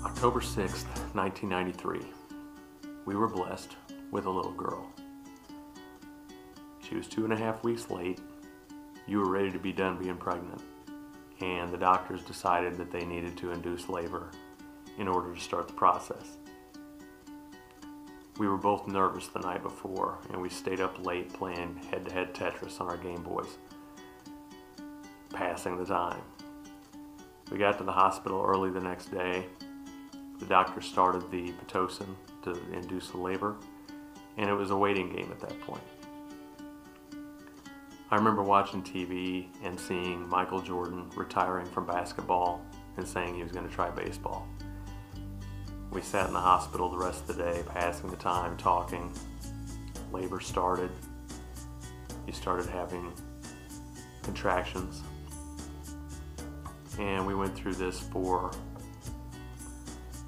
October 6th, 1993. We were blessed with a little girl. She was 2.5 weeks late. You were ready to be done being pregnant, and the doctors decided that they needed to induce labor in order to start the process. We were both nervous the night before, and we stayed up late playing head-to-head Tetris on our Game Boys, passing the time. We got to the hospital early the next day. The doctor started the Pitocin to induce the labor, and it was a waiting game at that point. I remember watching TV and seeing Michael Jordan retiring from basketball and saying he was going to try baseball. We sat in the hospital the rest of the day, passing the time, talking. Labor started. You started having contractions. And we went through this for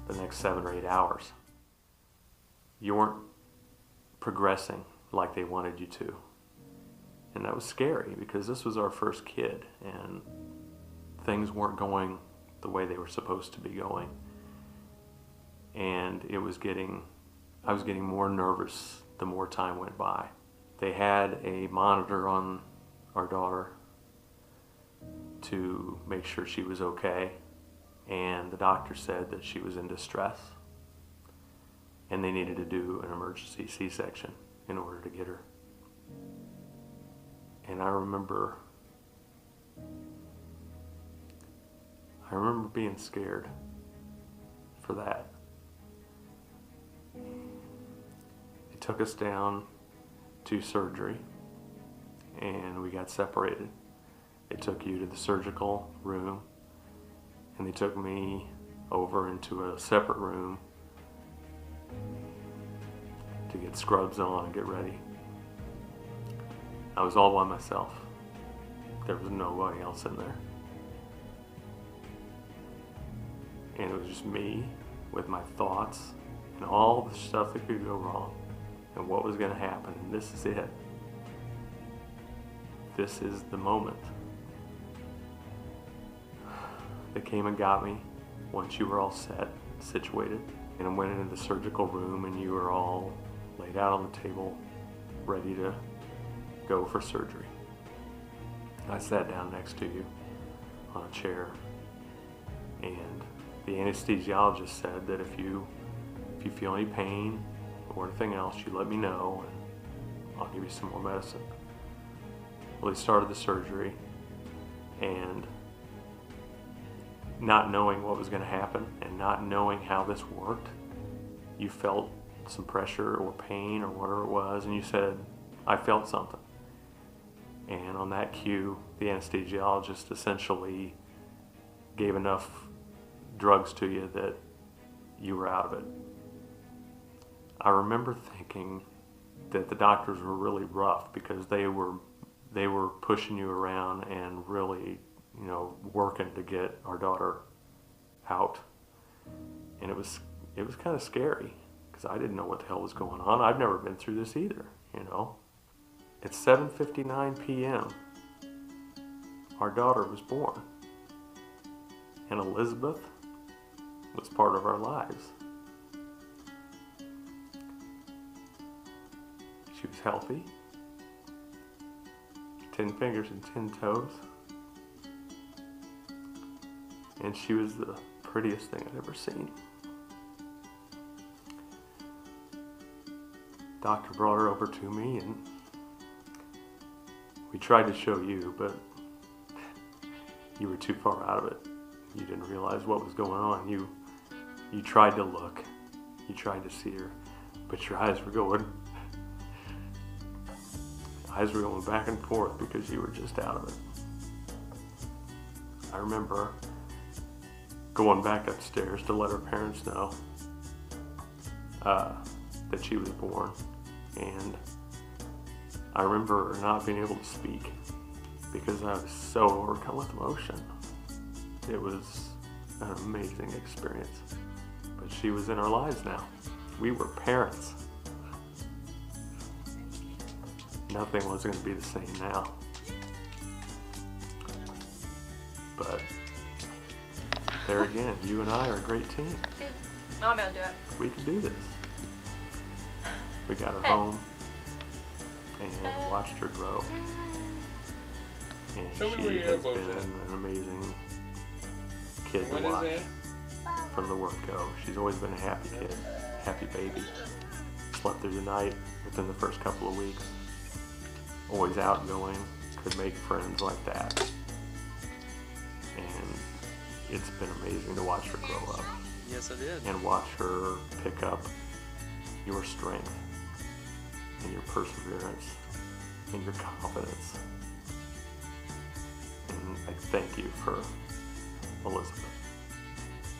the next 7 or 8 hours. You weren't progressing like they wanted you to. And that was scary because this was our first kid and things weren't going the way they were supposed to be going. And I was getting more nervous the more time went by. They had a monitor on our daughter to make sure she was okay, and the doctor said that she was in distress and they needed to do an emergency C-section in order to get her. And I remember being scared for that. They took us down to surgery and we got separated. They took you to the surgical room and they took me over into a separate room to get scrubs on and get ready. I was all by myself. There was nobody else in there. And it was just me with my thoughts and all the stuff that could go wrong and what was going to happen. And this is it. This is the moment. They came and got me once you were all set, situated, and I went into the surgical room and you were all laid out on the table, ready to go for surgery. I sat down next to you on a chair, and the anesthesiologist said that if you feel any pain or anything else, you let me know and I'll give you some more medicine. Well, they started the surgery, and not knowing what was going to happen and not knowing how this worked, you felt some pressure or pain or whatever it was, and you said, "I felt something." And on that cue, the anesthesiologist essentially gave enough drugs to you that you were out of it. I remember thinking that the doctors were really rough because they were pushing you around and really, working to get our daughter out. And it was kind of scary because I didn't know what the hell was going on. I've never been through this either, At 7:59 p.m., our daughter was born. And Elizabeth was part of our lives. She was healthy, 10 fingers and 10 toes, and she was the prettiest thing I'd ever seen. Doctor brought her over to me and we tried to show you, but you were too far out of it. You didn't realize what was going on. You tried to look. You tried to see her, but your eyes were going back and forth because you were just out of it. I remember going back upstairs to let her parents know that she was born, and I remember not being able to speak because I was so overcome with emotion. It was an amazing experience. But she was in our lives now. We were parents. Nothing was going to be the same now. But there again. You and I are a great team. No, I'm gonna do it. We can do this. We got her Hey. home and watched her grow. And Show me she where your has elbow's been at. an amazing kid to What is watch it? from the word go. She's always been a happy kid, happy baby. Slept through the night within the first couple of weeks. Always outgoing, could make friends like that. And it's been amazing to watch her grow up Yes, I did. and watch her pick up your strength and your perseverance and your confidence. And I thank you for Elizabeth.